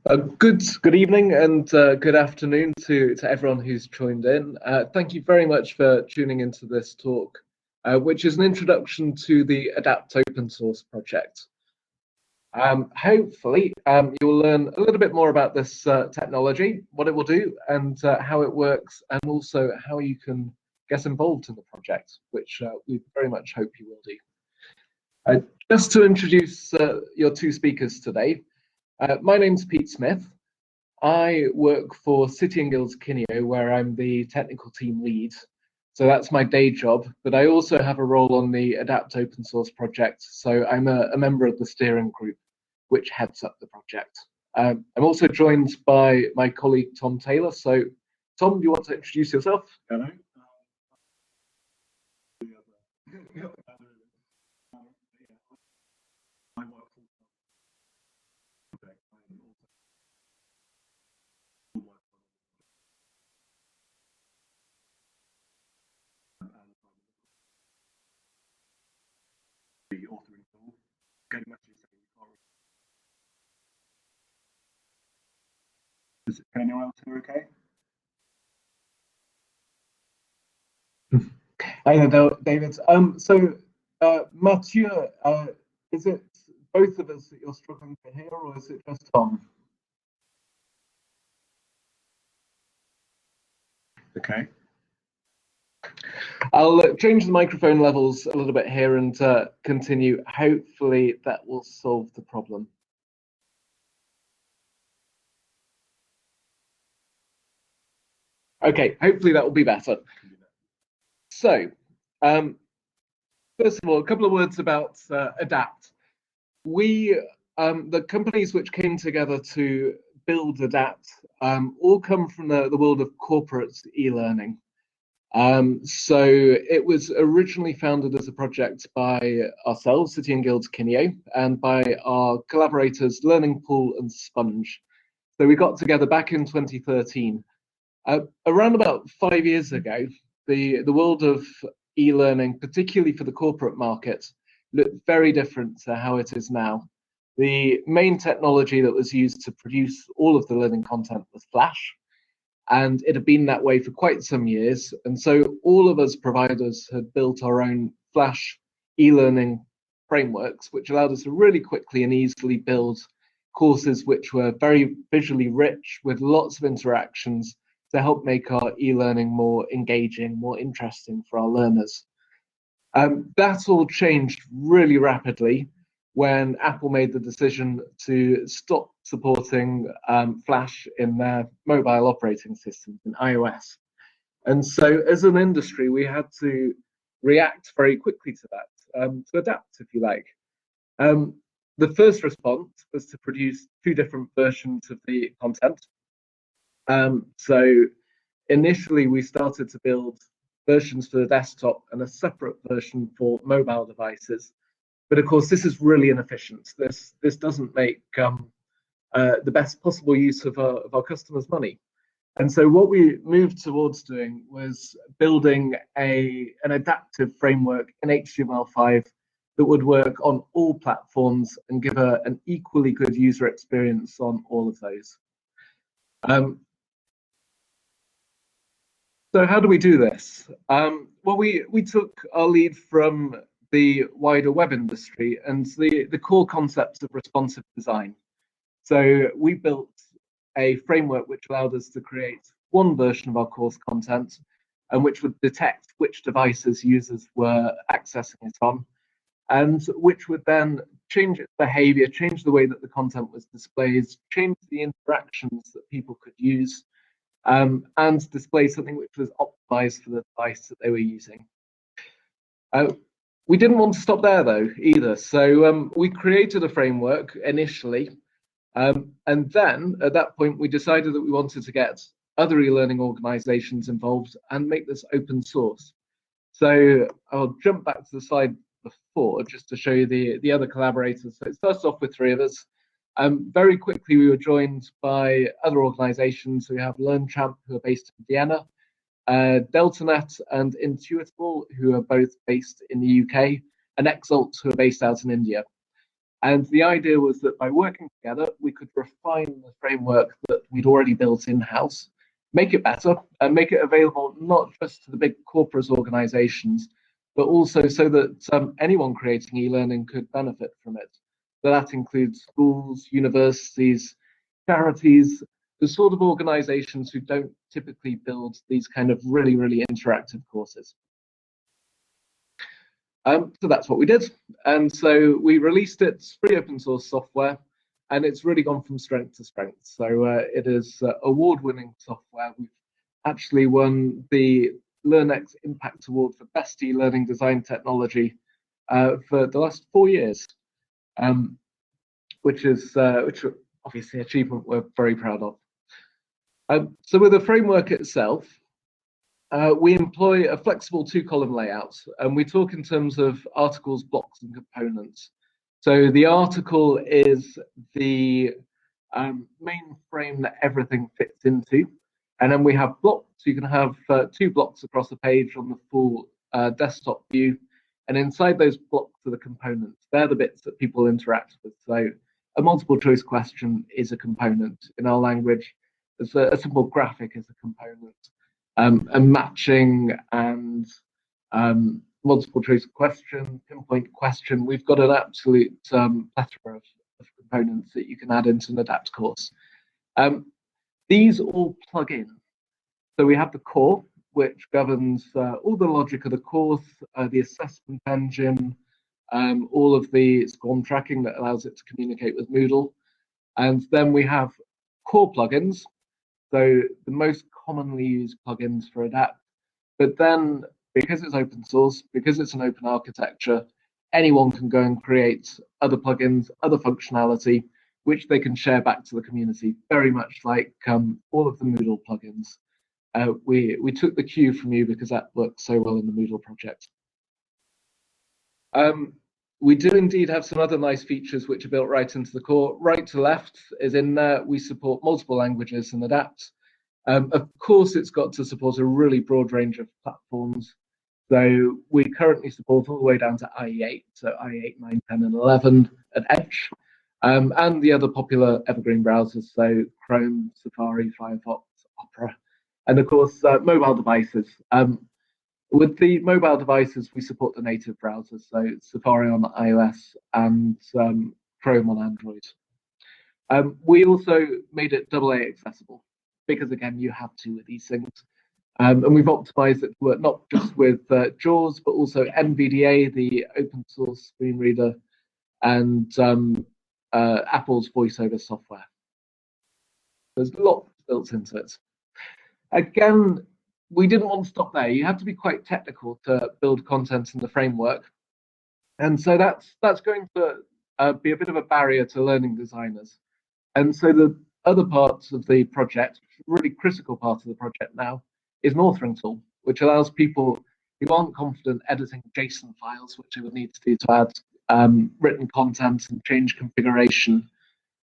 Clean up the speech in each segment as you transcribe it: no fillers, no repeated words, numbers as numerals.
Good evening and good afternoon to everyone who's joined in. Thank you very much for tuning into this talk, which is an introduction to the Adapt open source project. Hopefully, you'll learn a little bit more about this technology, what it will do, and how it works, and also how you can get involved in the project, which we very much hope you will do. Just to introduce your two speakers today. My name's Pete Smith. I work for City and Guilds Keynote, where I'm the technical team lead. So that's my day job, but I also have a role on the Adapt open source project. So I'm a member of the steering group, which heads up the project. I'm also joined by my colleague, Tom Taylor. So Tom, do you want to introduce yourself? Hello. The authoring tool. Can anyone else hear okay? Hi there, David. Mathieu, is it both of us that you're struggling to hear, or is it just Tom? Okay. I'll change the microphone levels a little bit here and continue. Hopefully that will solve the problem. Okay, hopefully that will be better. So, first of all, a couple of words about Adapt. We, the companies which came together to build Adapt, all come from the world of corporate e-learning. So it was originally founded as a project by ourselves, City and Guilds Kineo, and by our collaborators, Learning Pool and Sponge. So we got together back in 2013. Around about 5 years ago, the world of e-learning, particularly for the corporate market, looked very different to how it is now. The main technology that was used to produce all of the learning content was Flash, and it had been that way for quite some years. And so all of us providers had built our own Flash e-learning frameworks, which allowed us to really quickly and easily build courses which were very visually rich with lots of interactions to help make our e-learning more engaging, more interesting for our learners. That all changed really rapidly when Apple made the decision to stop supporting Flash in their mobile operating systems in iOS. And so as an industry, we had to react very quickly to that, to adapt, if you like. The first response was to produce two different versions of the content. So initially we started to build versions for the desktop and a separate version for mobile devices. But of course, this is really inefficient. This doesn't make the best possible use of our customers' money. And so what we moved towards doing was building an adaptive framework in HTML5 that would work on all platforms and give an equally good user experience on all of those. So how do we do this? Well, we took our lead from the wider web industry and the core concepts of responsive design. So we built a framework which allowed us to create one version of our course content and which would detect which devices users were accessing it on, and which would then change its behavior, change the way that the content was displayed, change the interactions that people could use, and display something which was optimized for the device that they were using. We didn't want to stop there though either, so we created a framework initially, and then at that point we decided that we wanted to get other e-learning organizations involved and make this open source. So I'll jump back to the slide before just to show you the other collaborators. So it starts off with three of us. Very quickly, we were joined by other organizations. We have LearnChamp, who are based in Vienna, DeltaNet and Intuitable, who are both based in the UK, and Exalt, who are based out in India. And the idea was that by working together, we could refine the framework that we'd already built in-house, make it better, and make it available not just to the big corporate organizations, but also so that anyone creating e-learning could benefit from it. So that includes schools, universities, charities, the sort of organizations who don't typically build these kind of really, really interactive courses. So that's what we did. And so we released it, free open source software, and it's really gone from strength to strength. So it is award-winning software. We've actually won the LearnX Impact Award for Best e-learning design technology for the last 4 years, which obviously achievement we're very proud of. So with the framework itself, we employ a flexible two-column layout, and we talk in terms of articles, blocks, and components. So the article is the main frame that everything fits into, and then we have blocks. You can have 2 blocks across a page on the full desktop view, and inside those blocks are the components. They're the bits that people interact with. So a multiple choice question is a component in our language. There's a simple graphic is a component. A matching and multiple choice question, pinpoint question. We've got an absolute plethora of components that you can add into an ADAPT course. These all plug in. So we have the core, which governs all the logic of the course, the assessment engine, all of the SCORM tracking that allows it to communicate with Moodle. And then we have core plugins. So the most commonly used plugins for ADAPT, but then because it's open source, because it's an open architecture, anyone can go and create other plugins, other functionality, which they can share back to the community, very much like all of the Moodle plugins. We took the cue from you because that works so well in the Moodle project. We do indeed have some other nice features which are built right into the core. Right to left is in there. We support multiple languages in ADAPT. Of course, it's got to support a really broad range of platforms. So we currently support all the way down to IE8, so IE8, 9, 10, and 11 at Edge, and the other popular evergreen browsers, so Chrome, Safari, Firefox, Opera, and of course, mobile devices. With the mobile devices, we support the native browsers, so Safari on iOS and Chrome on Android. We also made it AA accessible because, again, you have to with these things. And we've optimized it to work not just with JAWS, but also NVDA, the open source screen reader, and Apple's voiceover software. There's lots built into it. Again, we didn't want to stop there. You have to be quite technical to build content in the framework. And so that's going to be a bit of a barrier to learning designers. And so the other parts of the project, really critical part of the project now, is an authoring tool, which allows people who aren't confident editing JSON files, which they would need to do to add written content and change configuration.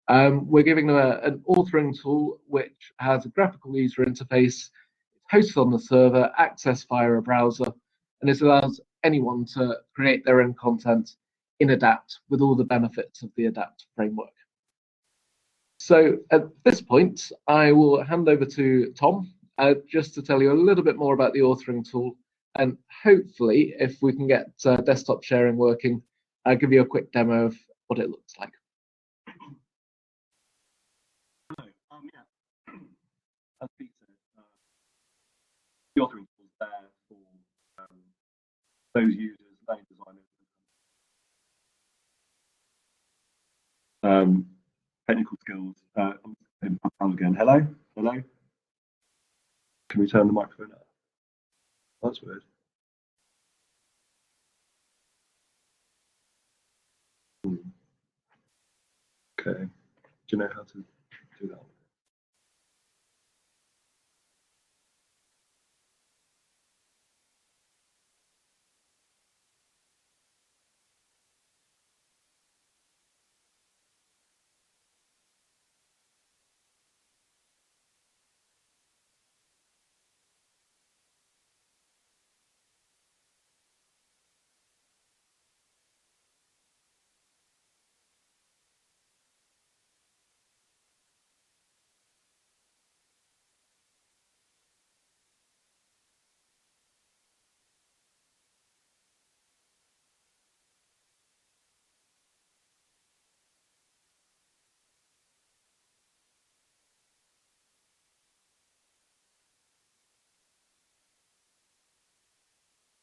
We're giving them an authoring tool which has a graphical user interface, hosted on the server, accessed via a browser, and it allows anyone to create their own content in ADAPT with all the benefits of the ADAPT framework. So at this point, I will hand over to Tom just to tell you a little bit more about the authoring tool, and hopefully, if we can get desktop sharing working, I'll give you a quick demo of what it looks like. Hello. Yeah. As Peter said, the authoring tool is there for those users, learning designers, technical skills. I'm again. Hello. Hello. Can we turn the microphone up? That's weird. Okay. Do you know how to do that?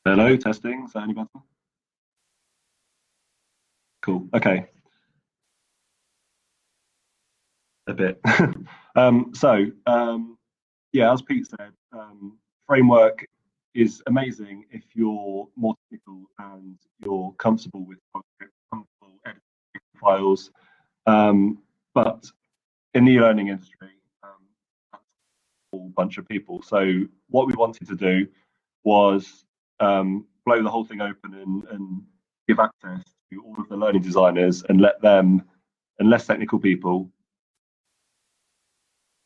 Hello, testing. Is that any better? Cool. Okay, a bit. Yeah, as Pete said, framework is amazing if you're more technical and you're comfortable with comfortable editing files. But in the e-learning industry, that's a whole bunch of people. So what we wanted to do was blow the whole thing open and give access to all of the learning designers and let them and less technical people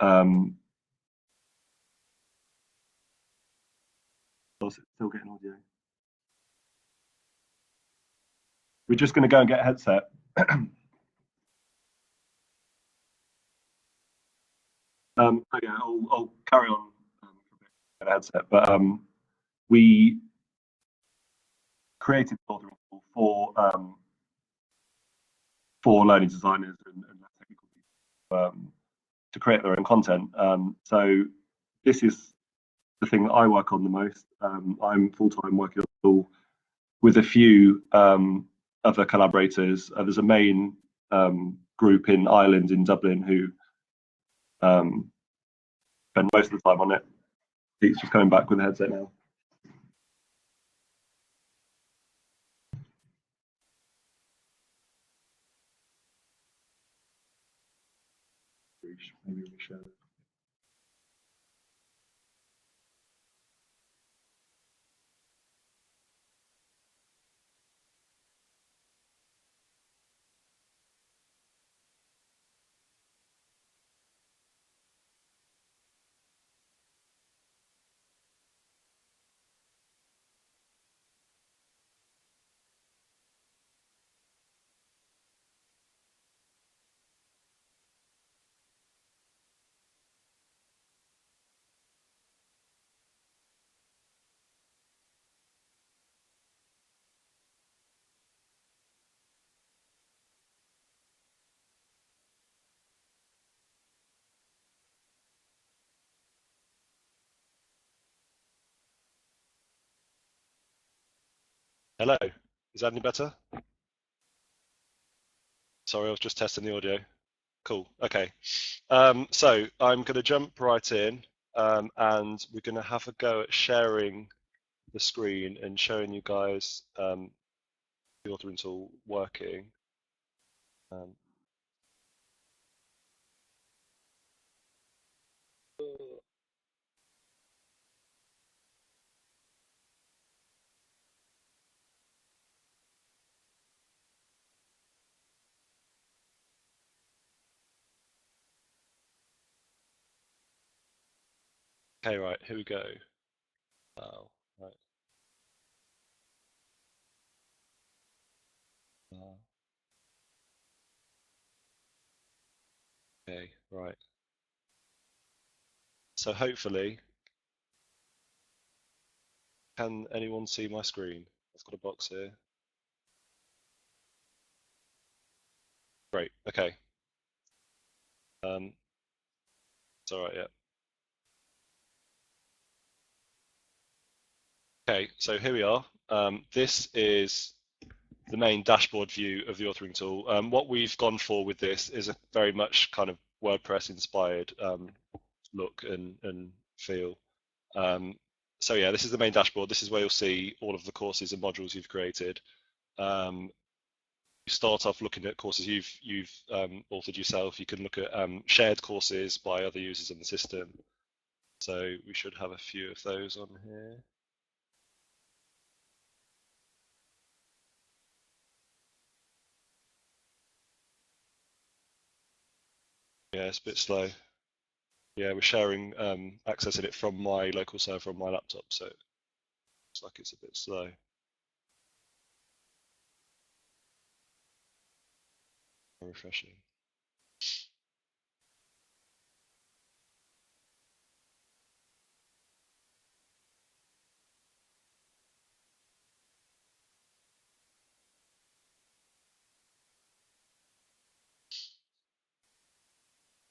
um, still getting audio. We're just going to go and get a headset. Okay, I'll carry on for a bit, get a headset. But we created the authoring tool for learning designers and less technical people to create their own content. So this is the thing that I work on the most. I'm full time working on the tool with a few other collaborators. There's a main group in Ireland, in Dublin, who spend most of the time on it. He's just coming back with a headset now. Maybe we share it. Hello, is that any better? Sorry, I was just testing the audio. Cool, okay. So I'm going to jump right in and we're going to have a go at sharing the screen and showing you guys the authoring tool working. Um, okay, right, here we go. Oh, right. Okay, right. So hopefully, can anyone see my screen? I've got a box here. Great, okay. It's all right, yeah. Okay, so here we are. This is the main dashboard view of the authoring tool. What we've gone for with this is a very much kind of WordPress inspired look and feel. So yeah, this is the main dashboard. This is where you'll see all of the courses and modules you've created. You start off looking at courses you've authored yourself. You can look at shared courses by other users in the system. So we should have a few of those on here. Yeah, it's a bit slow. Yeah, we're sharing, accessing it from my local server on my laptop, so it looks like it's a bit slow. Refreshing.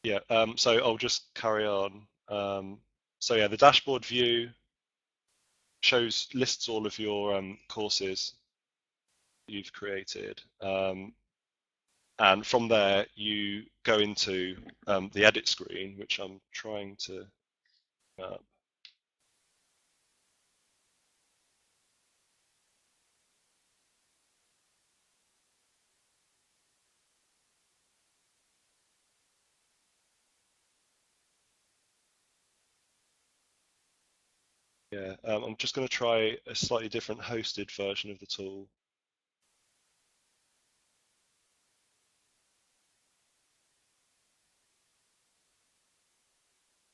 Yeah, so I'll just carry on. So yeah, the dashboard view lists all of your courses you've created, and from there you go into the edit screen, which I'm trying to yeah, I'm just going to try a slightly different hosted version of the tool.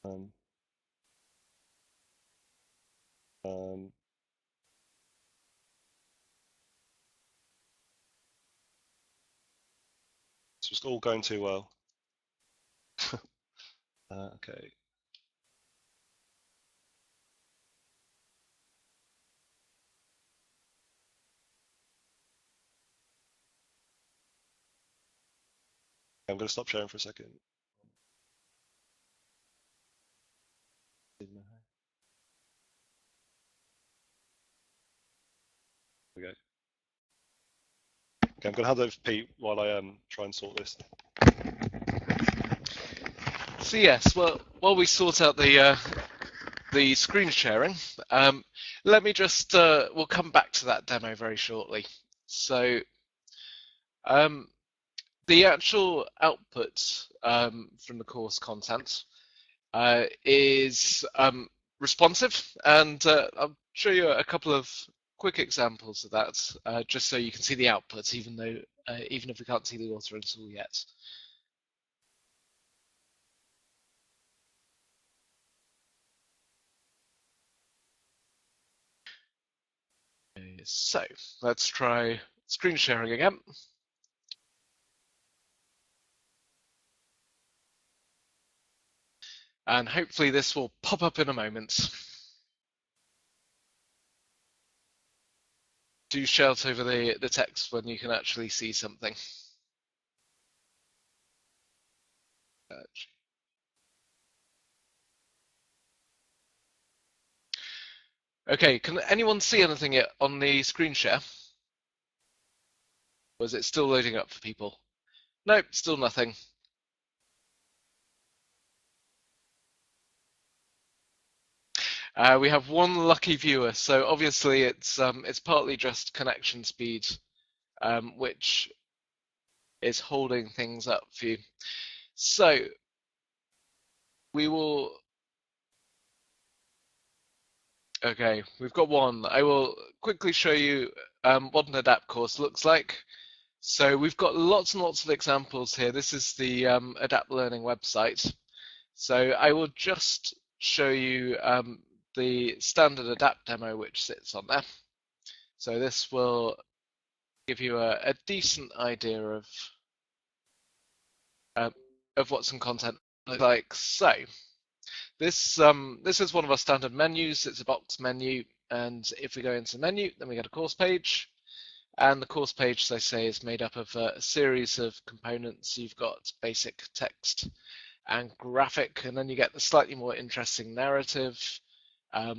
Um, um, it's just all going too well. Okay. I'm going to stop sharing for a second. There we go. Okay, I'm going to hand over to Pete while I try and sort this. So yes, well, while we sort out the screen sharing, let me just we'll come back to that demo very shortly. So the actual output from the course content is responsive, and I'll show you a couple of quick examples of that, just so you can see the output, even if we can't see the authoring tool yet. So let's try screen sharing again. And hopefully this will pop up in a moment. Do shout over the text when you can actually see something. Okay, can anyone see anything yet on the screen share? Or is it still loading up for people? Nope, still nothing. We have one lucky viewer, so obviously it's partly just connection speed, which is holding things up for you. So we will. Okay, we've got one. I will quickly show you what an ADAPT course looks like. So we've got lots and lots of examples here. This is the ADAPT Learning website. So I will just show you the standard ADAPT demo which sits on there. So this will give you a decent idea of what some content looks like. So this is one of our standard menus. It's a box menu, and if we go into menu, then we get a course page. And the course page, as I say, is made up of a series of components. You've got basic text and graphic, and then you get the slightly more interesting narrative,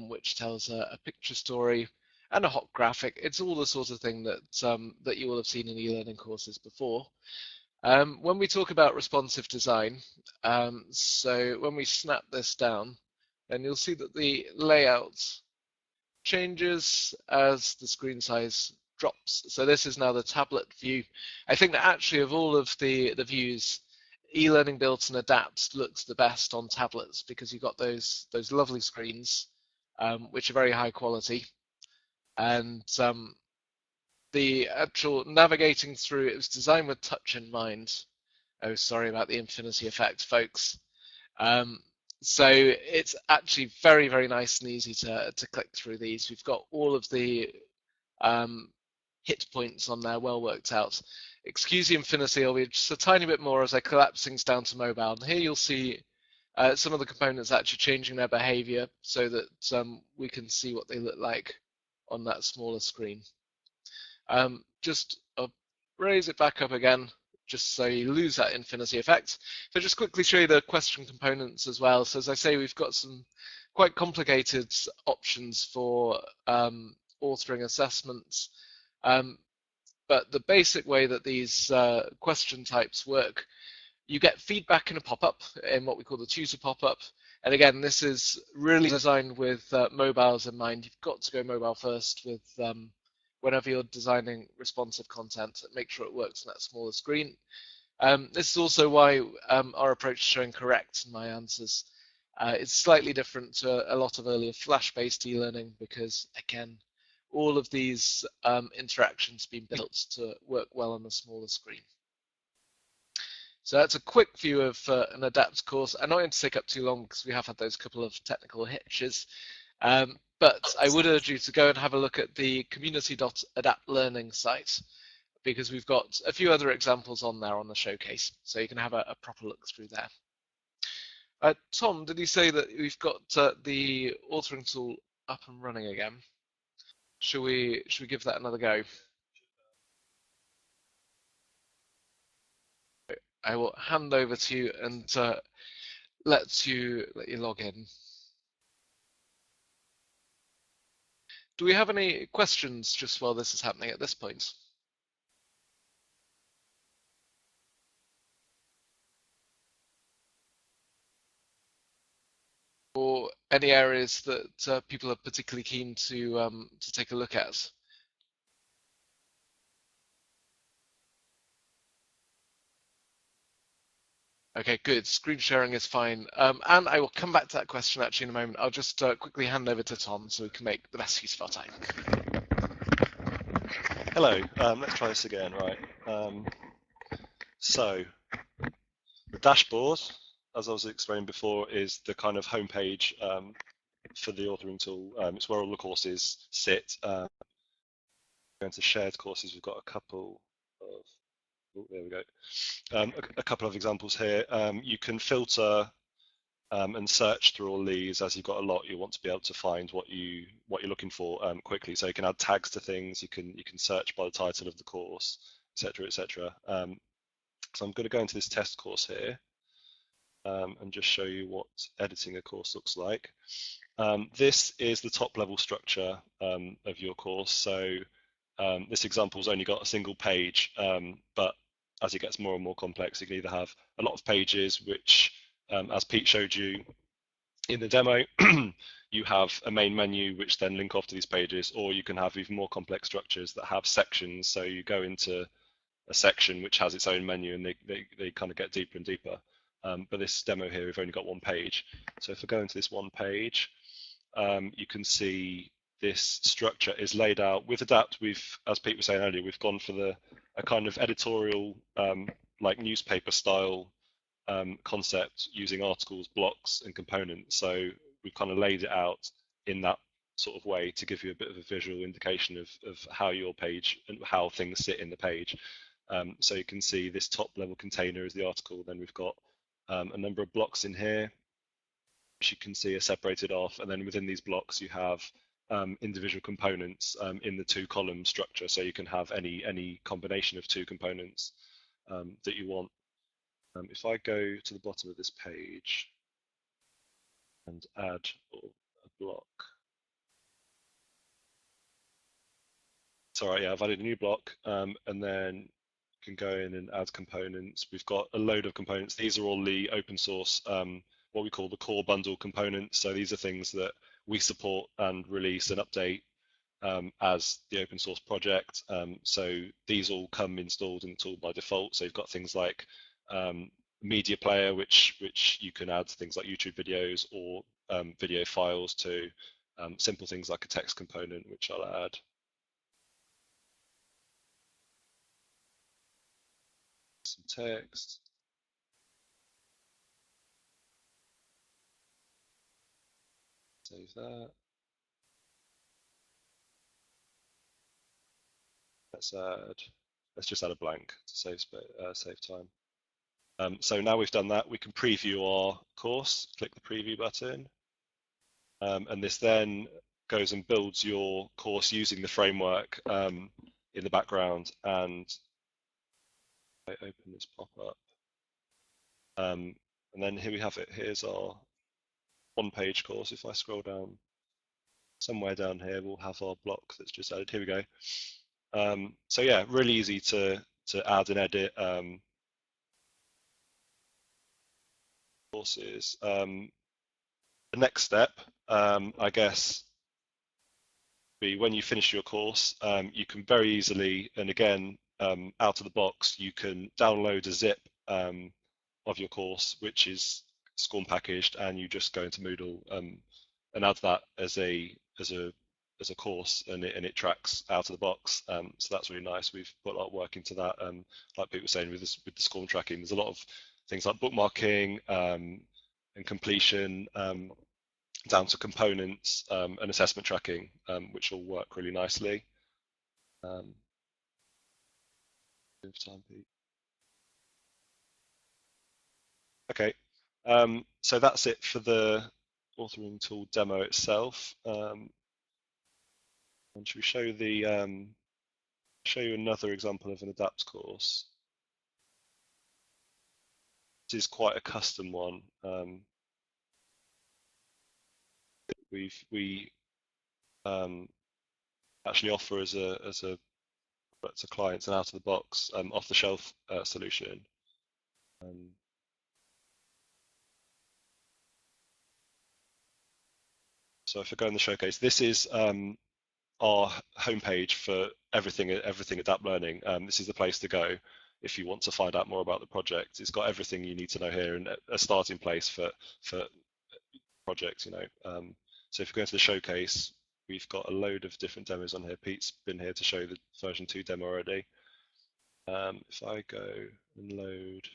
which tells a picture story, and a hot graphic. It's all the sort of thing that you will have seen in e-learning courses before. When we talk about responsive design, so when we snap this down, then you'll see that the layout changes as the screen size drops. So this is now the tablet view. I think that actually of all of the views, e-learning built and adapt looks the best on tablets because you've got those lovely screens, which are very high quality, and the actual navigating through, it was designed with touch in mind. Oh, sorry about the infinity effect, folks. So it's actually very, very nice and easy to click through these. We've got all of the hit points on there well worked out. Excuse the infinity, I'll be just a tiny bit more as I collapse things down to mobile. And here you'll see some of the components actually changing their behavior so that we can see what they look like on that smaller screen. I'll raise it back up again, just so you lose that infinity effect. So just quickly show you the question components as well. So as I say, we've got some quite complicated options for authoring assessments. But the basic way that these question types work, you get feedback in a pop-up in what we call the tutor pop-up. And again, this is really designed with mobiles in mind. You've got to go mobile first with whenever you're designing responsive content, make sure it works on that smaller screen. This is also why our approach to showing correct in my answers is slightly different to a lot of earlier Flash-based e-learning, because again, all of these interactions being built to work well on a smaller screen. So that's a quick view of an ADAPT course. I'm not going to take up too long because we have had those couple of technical hitches. But I would urge you to go and have a look at the community.adaptlearning site, because we've got a few other examples on there on the showcase, so you can have a proper look through there. Tom, did you say that we've got the authoring tool up and running again? Should we give that another go? I will hand over to you and let you log in. Do we have any questions just while this is happening at this point? Or any areas that people are particularly keen to take a look at? Okay, good. Screen sharing is fine. And I will come back to that question actually in a moment. I'll just quickly hand over to Tom so we can make the best use of our time. Hello, let's try this again, right? So the dashboard, as I was explaining before, is the kind of homepage for the authoring tool. It's where all the courses sit. Going to shared courses, we've got a couple of, oh, there we go. A couple of examples here. You can filter and search through all these. As you've got a lot, you want to be able to find what you're looking for quickly. So you can add tags to things. You can search by the title of the course, etc., etc. So I'm going to go into this test course here and just show you what editing a course looks like. This is the top level structure of your course. So this example's only got a single page, but as it gets more and more complex, you can either have a lot of pages, which, as Pete showed you in the demo, you have a main menu which then link off to these pages, or you can have even more complex structures that have sections. So you go into a section which has its own menu, and they kind of get deeper and deeper. But this demo here, we've only got one page. So if I go into this one page, you can see this structure is laid out with Adapt. As Pete was saying earlier, we've gone for a kind of editorial, like newspaper style concept using articles, blocks, and components. So we've kind of laid it out in that sort of way to give you a bit of a visual indication of how your page and how things sit in the page. So you can see this top level container is the article. Then we've got a number of blocks in here, which you can see are separated off. And then within these blocks, you have individual components in the two column structure. So you can have any combination of two components that you want. If I go to the bottom of this page and add a block. Sorry, yeah, I've added a new block, and then you can go in and add components. We've got a load of components. These are all the open source, what we call the core bundle components. So these are things that we support and release and update as the open source project. So these all come installed in the tool by default. So you've got things like media player, which you can add things like YouTube videos or video files to, simple things like a text component, which I'll add. Some text. Save that. Let's just add a blank to save time. So now we've done that, we can preview our course. Click the preview button, and this then goes and builds your course using the framework in the background. And I open this pop-up, and then here we have it. Here's our one-page course. If I scroll down, somewhere down here, we'll have our block that's just added. Here we go. So yeah, really easy to add and edit courses. The next step, I guess, be when you finish your course, you can very easily, and again, out of the box, you can download a zip of your course, which is SCORM packaged, and you just go into Moodle and add that as a course, and it tracks out of the box. So that's really nice. We've put a lot of work into that. Like Pete was saying, with the SCORM tracking, there's a lot of things like bookmarking and completion, down to components and assessment tracking, which all work really nicely. Okay, so that's it for the authoring tool demo itself. And should we show show you another example of an adapt course? This is quite a custom one. We actually offer as a to clients an out of the box, off the shelf solution. So if I go in the showcase, this is our homepage for everything Adapt Learning. This is the place to go if you want to find out more about the project. It's got everything you need to know here, and a starting place for projects. So if you go into the showcase, we've got a load of different demos on here. Pete's been here to show the version 2 demo already. If I go and load,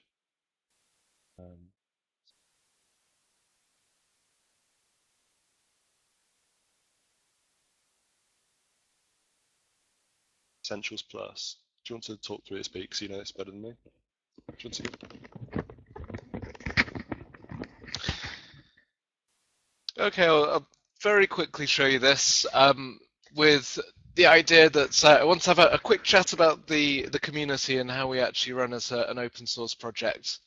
Essentials Plus. Do you want to talk through this, Pete, because you know this better than me? Do you want to? Okay, I'll very quickly show you this with the idea that I want to have a quick chat about the community and how we actually run as an open source project,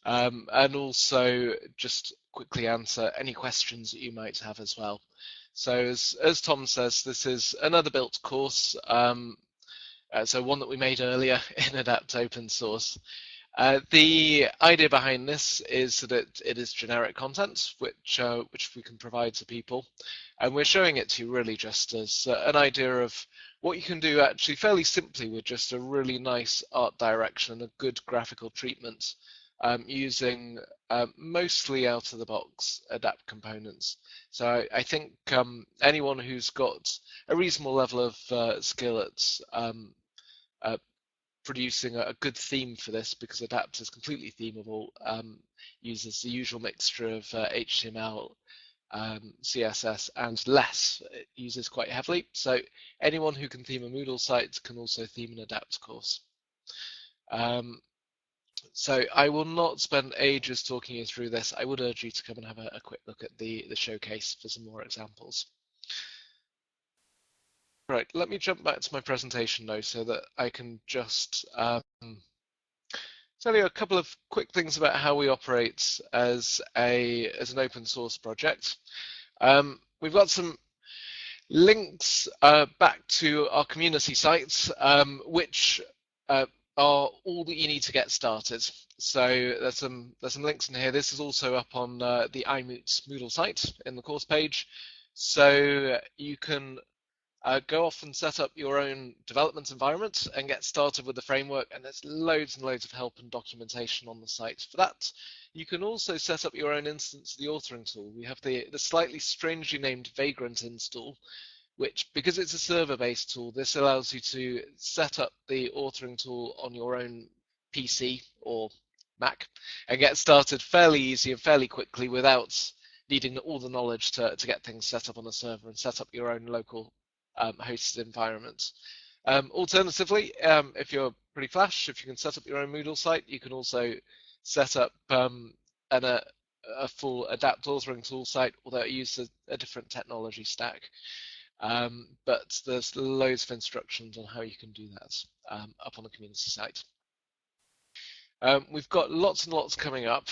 and also just quickly answer any questions that you might have as well. So as Tom says, this is another built course, so one that we made earlier in Adapt Open Source. The idea behind this is that it is generic content, which we can provide to people, and we're showing it to you really just as an idea of what you can do actually fairly simply with just a really nice art direction and a good graphical treatment, using mostly out-of-the-box Adapt components. So I think anyone who's got a reasonable level of skill at producing a good theme for this, because Adapt is completely themable, uses the usual mixture of HTML, CSS, and less. It uses quite heavily. So anyone who can theme a Moodle site can also theme an Adapt course. So I will not spend ages talking you through this. I would urge you to come and have a quick look at the showcase for some more examples. Right, let me jump back to my presentation though, so that I can just tell you a couple of quick things about how we operate as an open source project. We've got some links back to our community sites, which are all that you need to get started. So there's some links in here. This is also up on the iMoot16 site in the course page, so you can go off and set up your own development environment and get started with the framework, and there's loads and loads of help and documentation on the site for that. You can also set up your own instance of the authoring tool. We have the slightly strangely named Vagrant install, which, because it's a server-based tool, this allows you to set up the authoring tool on your own PC or Mac and get started fairly easy and fairly quickly without needing all the knowledge to get things set up on a server and set up your own local hosted environment. Alternatively, if you're pretty flash, if you can set up your own Moodle site, you can also set up a full Adapt authoring tool site, although it uses a different technology stack. But there's loads of instructions on how you can do that up on the community site. We've got lots and lots coming up.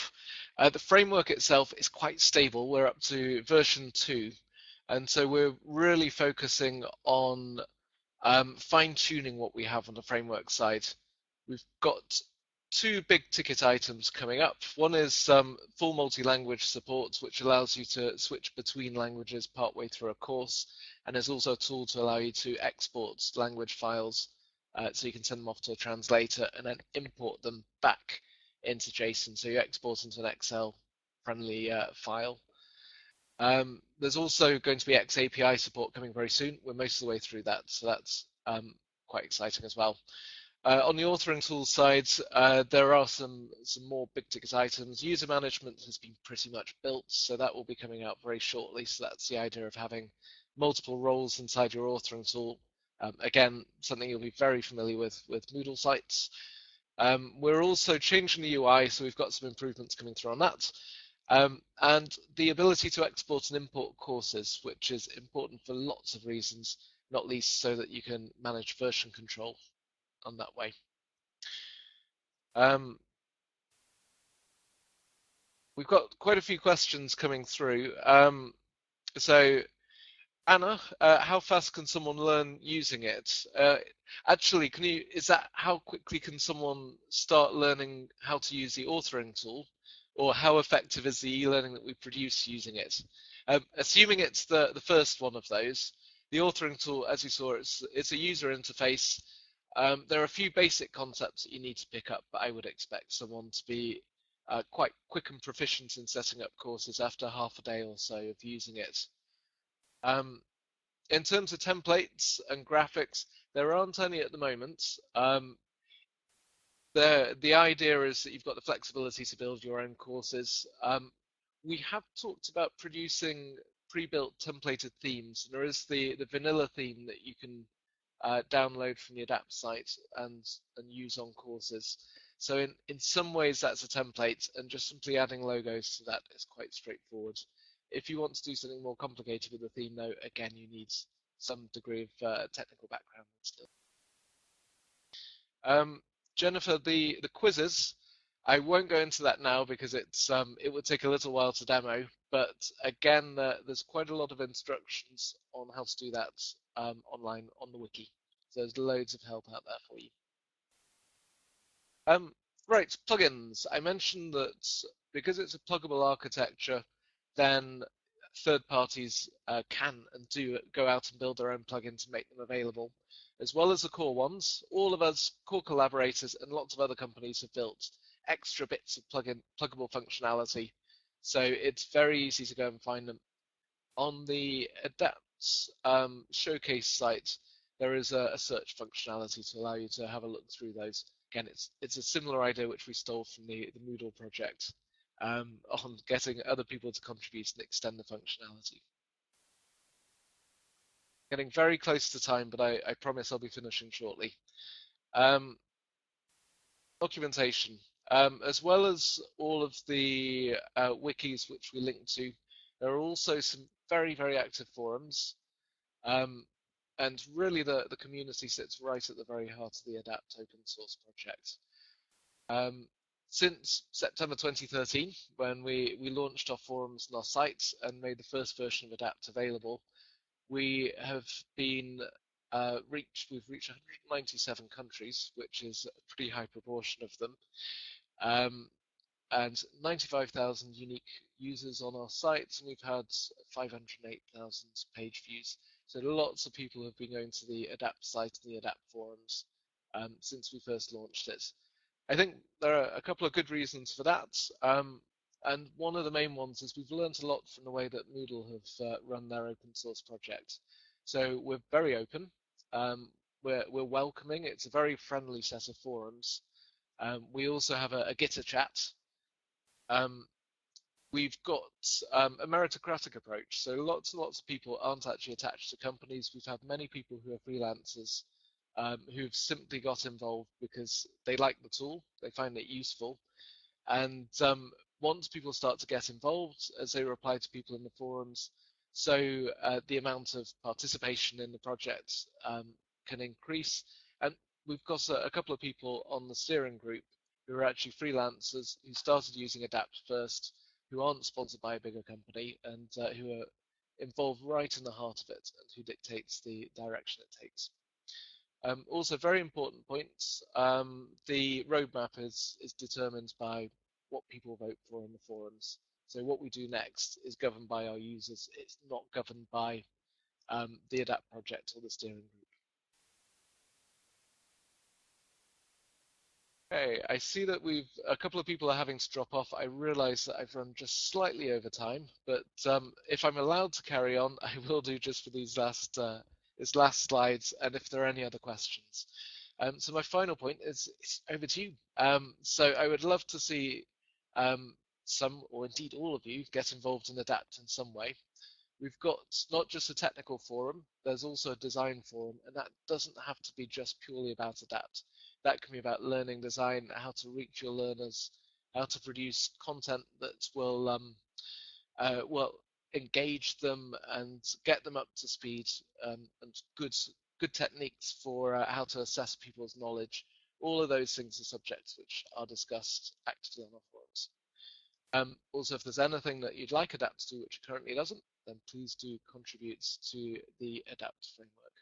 The framework itself is quite stable. We're up to version 2, and so we're really focusing on fine-tuning what we have on the framework side. We've got 2 big ticket items coming up. One is full multi-language support, which allows you to switch between languages partway through a course, and there's also a tool to allow you to export language files so you can send them off to a translator and then import them back into JSON. So you export into an Excel-friendly file. There's also going to be XAPI support coming very soon. We're most of the way through that, so that's quite exciting as well. On the authoring tools side, there are some more big ticket items. User management has been pretty much built, so that will be coming out very shortly. So that's the idea of having multiple roles inside your authoring tool. Again, something you'll be very familiar with Moodle sites. We're also changing the UI, so we've got some improvements coming through on that. And the ability to export and import courses, which is important for lots of reasons, not least so that you can manage version control on that way. We've got quite a few questions coming through. So Anna, how fast can someone learn using it? Actually, is that how quickly can someone start learning how to use the authoring tool? Or how effective is the e-learning that we produce using it? Assuming it's the first one of those, the authoring tool, as you saw, it's a user interface. There are a few basic concepts that you need to pick up, but I would expect someone to be quite quick and proficient in setting up courses after half a day or so of using it. In terms of templates and graphics, there aren't any at the moment. The idea is that you've got the flexibility to build your own courses. We have talked about producing pre-built templated themes. There is the vanilla theme that you can download from the Adapt site and use on courses. So in some ways that's a template, and just simply adding logos to that is quite straightforward. If you want to do something more complicated with the theme, though, again, you need some degree of technical background still. Jennifer, the quizzes, I won't go into that now because it would take a little while to demo, but again, there's quite a lot of instructions on how to do that online on the wiki. So there's loads of help out there for you. Right, plugins. I mentioned that because it's a pluggable architecture, then third parties can and do go out and build their own plugins and make them available, as well as the core ones. All of us, core collaborators, and lots of other companies have built extra bits of pluggable functionality. So it's very easy to go and find them. On the Adapt showcase site, there is a search functionality to allow you to have a look through those. Again, it's a similar idea which we stole from the Moodle project on getting other people to contribute and extend the functionality. Getting very close to time, but I promise I'll be finishing shortly. Documentation. As well as all of the wikis which we link to, there are also some very, very active forums. And really the community sits right at the very heart of the Adapt open source project. Since September 2013, when we launched our forums and our sites and made the first version of Adapt available, we have been we've reached 197 countries, which is a pretty high proportion of them, and 95,000 unique users on our sites, and we've had 508,000 page views. So lots of people have been going to the Adapt site and the Adapt forums since we first launched it. I think there are a couple of good reasons for that. And one of the main ones is we've learned a lot from the way that Moodle have run their open source project. So we're very open, we're welcoming, it's a very friendly set of forums. We also have a Gitter chat. We've got a meritocratic approach, so lots and lots of people aren't actually attached to companies. We've had many people who are freelancers who've simply got involved because they like the tool, they find it useful, and once people start to get involved, as they reply to people in the forums, so the amount of participation in the project can increase. And we've got a couple of people on the steering group who who are actually freelancers who started using Adapt first, who aren't sponsored by a bigger company, and who are involved right in the heart of it, and who dictates the direction it takes. Also, very important points, the roadmap is determined by what people vote for in the forums. So what we do next is governed by our users. It's not governed by the Adapt project or the steering group. Okay, I see that a couple of people are having to drop off. I realize that I've run just slightly over time, but if I'm allowed to carry on, I will do just for these last slides, and if there are any other questions. So my final point is it's over to you. So I would love to see some, or indeed all of you, get involved in Adapt in some way. We've got not just a technical forum, there's also a design forum, and that doesn't have to be just purely about Adapt. That can be about learning design, how to reach your learners, how to produce content that will engage them and get them up to speed, and good techniques for how to assess people's knowledge. All of those things are subjects which are discussed actively on our forums. Also, if there's anything that you'd like Adapt to do which it currently doesn't, then please do contribute to the Adapt framework.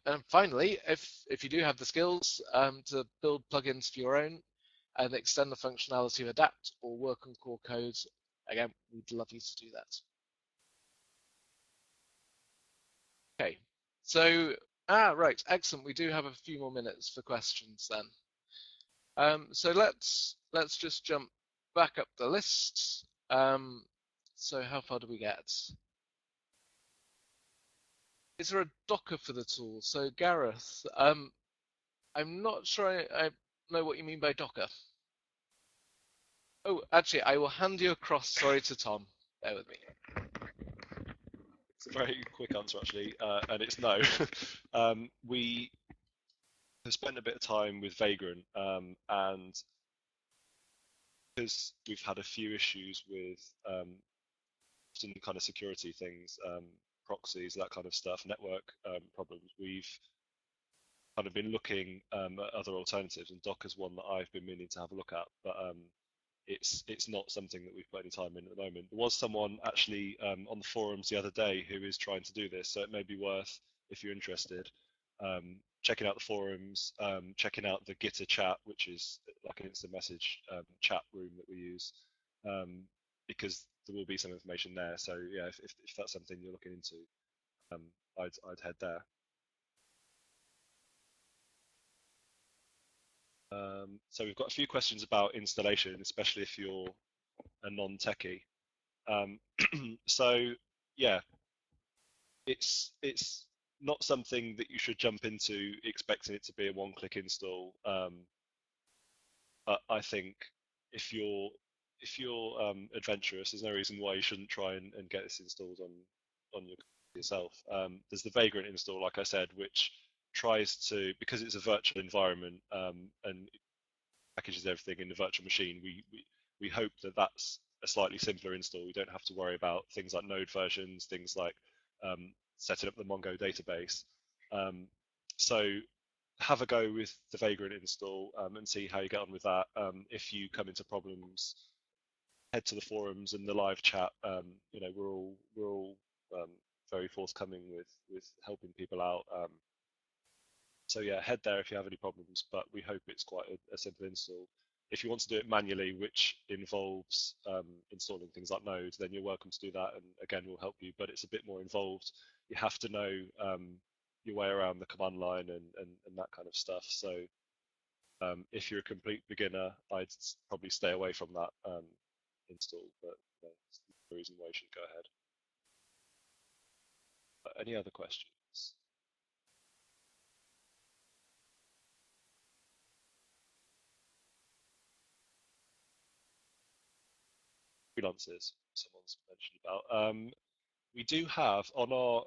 And finally, if you do have the skills to build plugins for your own and extend the functionality of Adapt or work on core code, again, we'd love you to do that. Okay, so, right, excellent. We do have a few more minutes for questions then. So let's just jump back up the list. So how far do we get? Is there a Docker for the tool? So Gareth, I'm not sure I know what you mean by Docker. Oh, actually, I will hand you across, sorry, to Tom. Bear with me. It's a very quick answer, actually, and it's no. We have spent a bit of time with Vagrant, and because we've had a few issues with some kind of security things, proxies, that kind of stuff, network problems, we've kind of been looking at other alternatives, and Docker's one that I've been meaning to have a look at, but it's not something that we've put any time in at the moment. There was someone actually on the forums the other day who is trying to do this, so it may be worth, if you're interested, checking out the forums, checking out the Gitter chat, which is like an instant message chat room that we use, because there will be some information there. So yeah, if that's something you're looking into, I'd head there. So we've got a few questions about installation, especially if you're a non-techie. So yeah, it's not something that you should jump into expecting it to be a one-click install. But I think if you're adventurous, there's no reason why you shouldn't try and get this installed on your yourself. There's the Vagrant install, like I said, which tries to, because it's a virtual environment and packages everything in the virtual machine, we hope that that's a slightly simpler install. We don't have to worry about things like node versions, things like setting up the Mongo database. So have a go with the Vagrant install and see how you get on with that. If you come into problems, head to the forums and the live chat. You know, we're all very forthcoming with helping people out. So yeah, head there if you have any problems, but we hope it's quite a simple install. If you want to do it manually, which involves installing things like Node, then you're welcome to do that, and again, we'll help you, but it's a bit more involved. You have to know your way around the command line and that kind of stuff. So if you're a complete beginner, I'd probably stay away from that install, but you know, there's no reason why you should go ahead. Any other questions? Freelancers, someone's mentioned about. We do have on our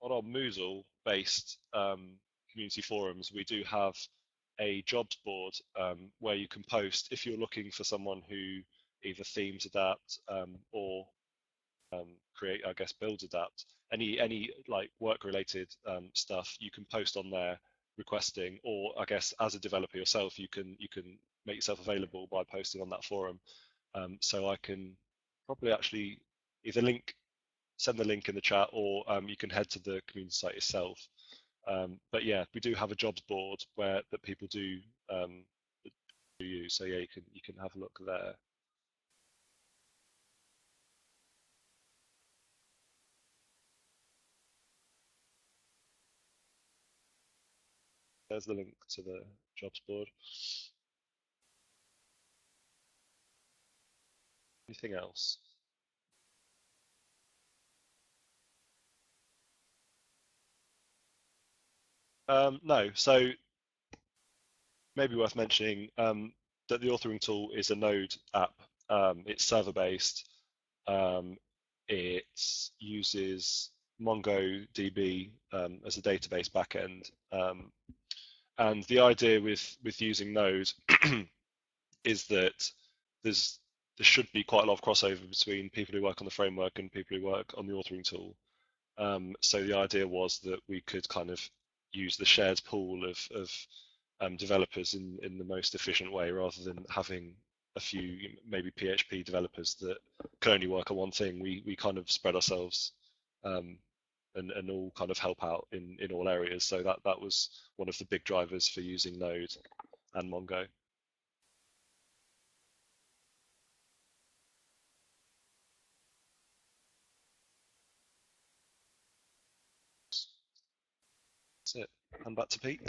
Moodle-based community forums, we do have a jobs board where you can post if you're looking for someone who either themes Adapt or create, I guess, builds Adapt. Any like work-related stuff you can post on there, requesting, or I guess as a developer yourself, you can make yourself available by posting on that forum. So I can probably actually either send the link in the chat, or you can head to the community site yourself. But yeah, we do have a jobs board that people do use. So yeah, you can have a look there. There's the link to the jobs board. Anything else? No. So maybe worth mentioning that the authoring tool is a Node app. It's server-based. It uses MongoDB as a database backend. And the idea with using Node is that there should be quite a lot of crossover between people who work on the framework and people who work on the authoring tool. So the idea was that we could kind of use the shared pool of developers in the most efficient way, rather than having a few maybe PHP developers that can only work on one thing. We kind of spread ourselves and all kind of help out in all areas. So that was one of the big drivers for using Node and Mongo. That's it. And back to Pete.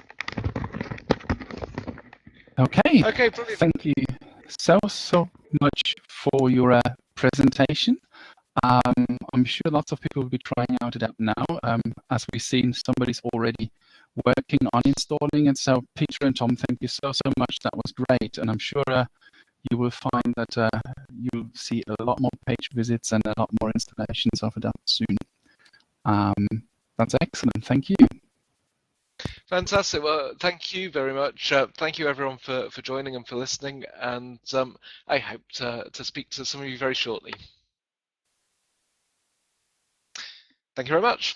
Okay. Okay, brilliant. Thank you so much for your presentation. I'm sure lots of people will be trying out it now. As we've seen, somebody's already working on installing it. So Peter and Tom, thank you so much. That was great. And I'm sure you will find that you'll see a lot more page visits and a lot more installations of it up soon. That's excellent. Thank you. Fantastic. Well, thank you very much. Thank you, everyone, for joining and for listening. And I hope to speak to some of you very shortly. Thank you very much.